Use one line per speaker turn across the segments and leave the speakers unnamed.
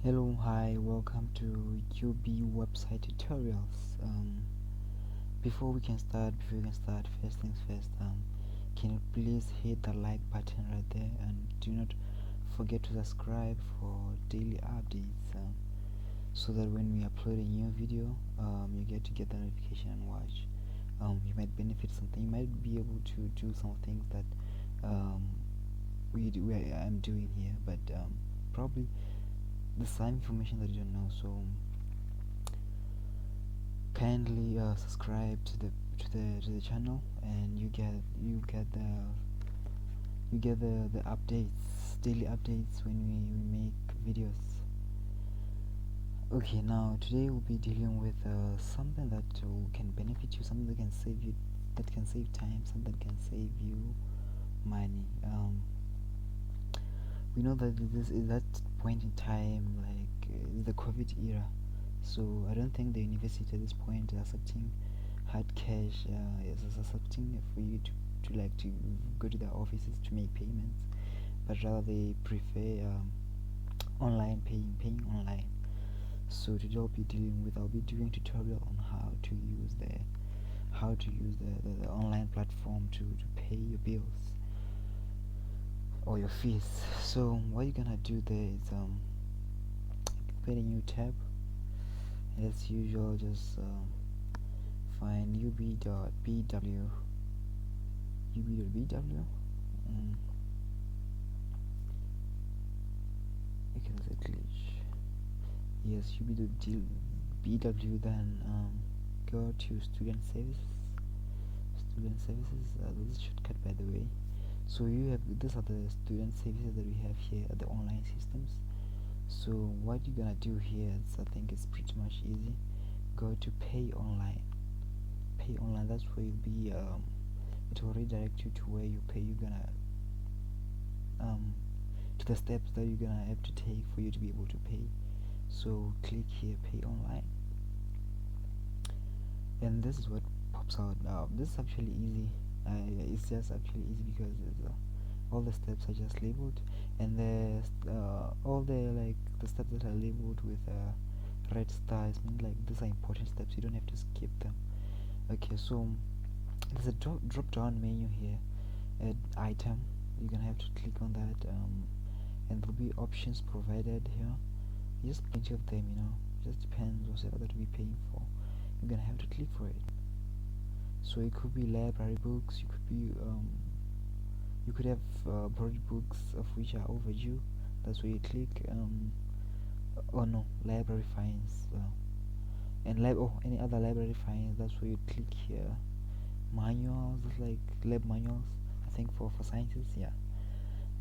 Hello, hi, welcome to UB website tutorials. Before we can start, first things first, can you please hit the like button right there and do not forget to subscribe for daily updates, so that when we upload a new video, you get the notification and watch. You might benefit something, you might be able to do some things that um, I'm doing here, but probably there's some information that you don't know, so kindly subscribe to the channel, and you get the updates, daily updates when we make videos. Okay, now today we'll be dealing with something that can benefit you, something that can save you, that can save time, something that can save you money. We know that this is that point in time, like the COVID era. So I don't think the university at this point is accepting hard cash. Is accepting for you to go to the offices to make payments, but rather they prefer online paying online. So today I'll be doing tutorial on how to use the online platform to pay your bills or your fees. So what you're gonna do there is create a new tab, and as usual just find ub.bw. Okay, there's a glitch. Yes, ub.bw, then go to student services. This is shortcut, by the way. So these are the student services that we have here at the online systems. So what you're gonna do here is, I think it's pretty much easy. Go to pay online. That's where you'll be it will redirect you to where you pay. You're gonna to the steps that you're gonna have to take for you to be able to pay. So click here, pay online, and this is what pops out. Now this is actually easy. It's just actually easy because all the steps are just labeled, and all the steps that are labeled with red stars mean like these are important steps. You don't have to skip them. Okay, so there's a drop down menu here, add item. You're gonna have to click on that, and there'll be options provided here. Just plenty of them, just depends whatever that we're paying for. You're gonna have to click for it. So it could be library books, you could have borrowed books of which are overdue. That's where you click. Oh no, library fines, and any other library fines. That's where you click here. Manuals, like lab manuals, I think for sciences. Yeah,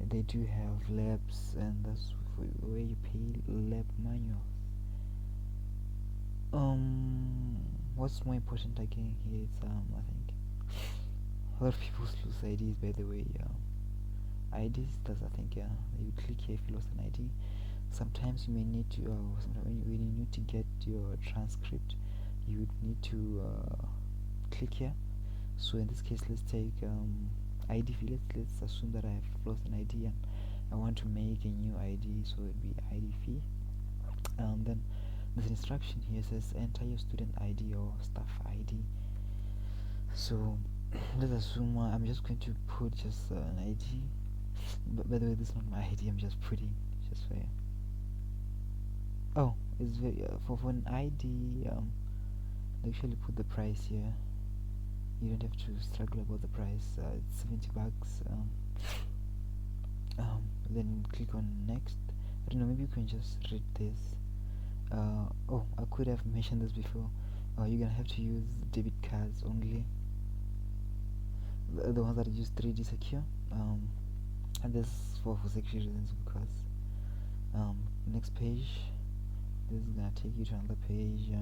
they do have labs, and that's where you pay lab manuals. What's more important again here is I think a lot of people lose IDs, by the way. IDs, that's, I think, you click here if you lost an ID. Sometimes you may need to sometimes when you need to get your transcript, you would need to click here. So in this case, let's take ID fee. Let's assume that I've lost an ID and I want to make a new ID, so it'd be ID fee. Then this instruction here says enter your student ID or staff ID. So let's assume I'm just going to put just an ID. But by the way, this is not my ID. I'm just putting just for. Oh, it's very for an ID. Actually put the price here. You don't have to struggle about the price. It's $70. Then click on next. I don't know. Maybe you can just read this. Oh, I could have mentioned this before. You're gonna have to use debit cards only. The ones that use 3D secure. And this is for security reasons, because next page, this is gonna take you to another page.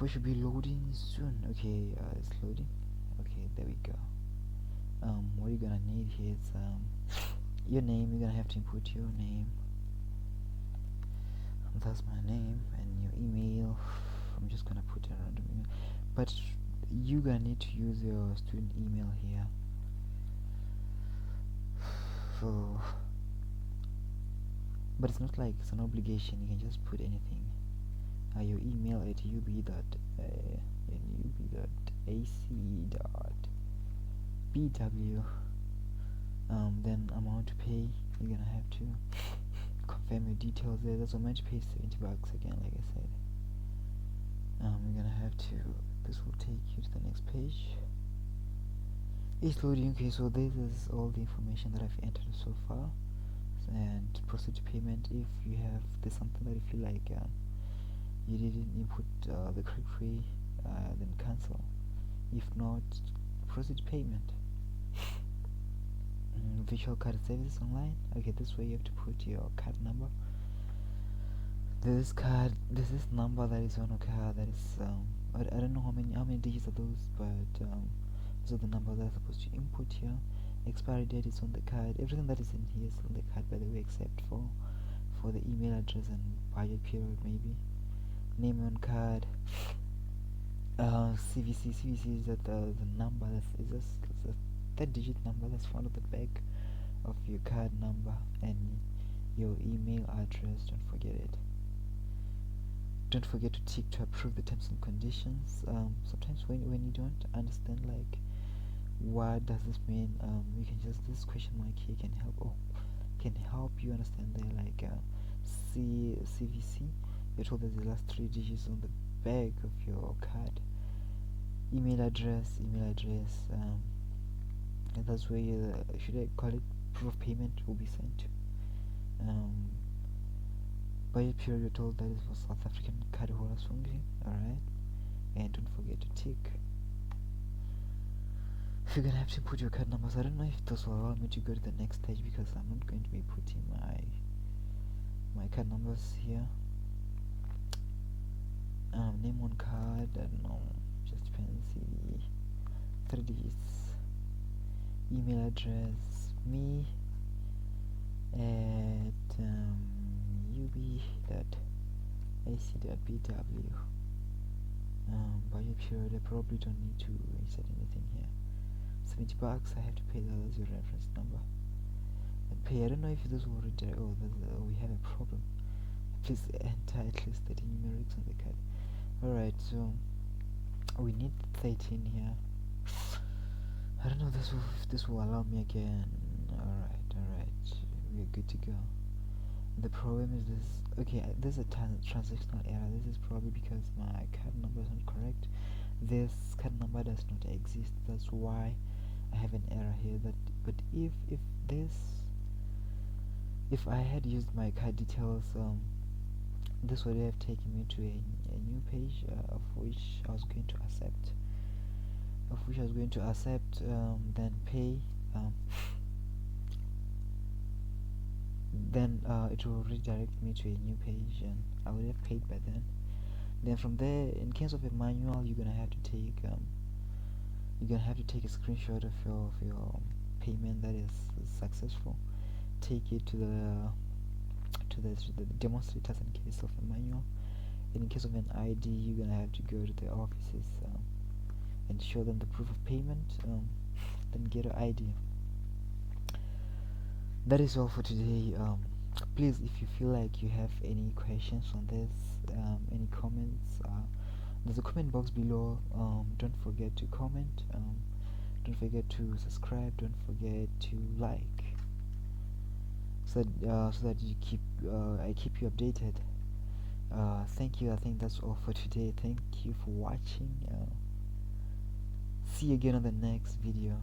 We should be loading soon. Okay, it's loading. Okay, there we go. What you're gonna need here is your name. You're gonna have to input your name. That's my name, and your email. I'm just gonna put a random email, but you're gonna need to use your student email here. So but it's not like it's an obligation. You can just put anything. Your email at ub.ac.bw. Then amount to pay. You're gonna have to confirm your details there. That's amount to pay, $70 again, like I said. You're gonna have to. This will take you to the next page. It's loading. Okay, so this is all the information that I've entered so far, and proceed to payment. If you have there's something that you feel like you didn't input the correct way, then cancel. If not, proceed to payment. Virtual card services online. Okay, this way you have to put your card number. This is number that is on a card. That is I don't know how many digits are those, but those are the numbers that are supposed to input here. Expiry date is on the card. Everything that is in here is on the card, by the way, except for the email address and budget period, maybe. Name on card. CVC is that the number is just a third-digit number that's found at the back of your card number, and your email address. Don't forget it. Don't forget to tick to approve the terms and conditions. Sometimes when you don't understand like what does this mean, you can just this question mark here can help you understand there, like CVC. You're told there's the last 3 digits on the back of your card. Email address, and that's where should I call it, proof of payment will be sent to. Budget period, you're told that is for South African card holders only. Alright, and don't forget to tick. If you're gonna have to put your card numbers, I don't know if this will allow me to go to the next stage, because I'm not going to be putting my card numbers here. Name on card, I don't know, just depends. 3 digits. Email address, me at ub.ac.bw. Budget period, I probably don't need to insert anything here. $70, I have to pay. That as your reference number. And pay, I don't know if this will redirect. We have a problem. Please enter at least 30 numerics on the card. Alright, so we need 13 here. I don't know if this will allow me again. Alright, we're good to go. The problem is this. Okay, there's a transactional error. This is probably because my card number is not correct. This card number does not exist. That's why I have an error here. But if I had used my card details, this would have taken me to a new page of which I was going to accept. Then pay. Then it will redirect me to a new page, and I would have paid by then. Then from there, in case of a manual, you're gonna have to take a screenshot of your payment that is successful. Take it to the demonstrators in case of a manual. And in case of an ID, you're gonna have to go to the offices and show them the proof of payment. Then get an ID. That is all for today. Please, if you feel like you have any questions on this, any comments, there's a comment box below. Don't forget to comment. Don't forget to subscribe. Don't forget to like, so that you I keep you updated. Thank you. I think that's all for today. Thank you for watching. See you again on the next video.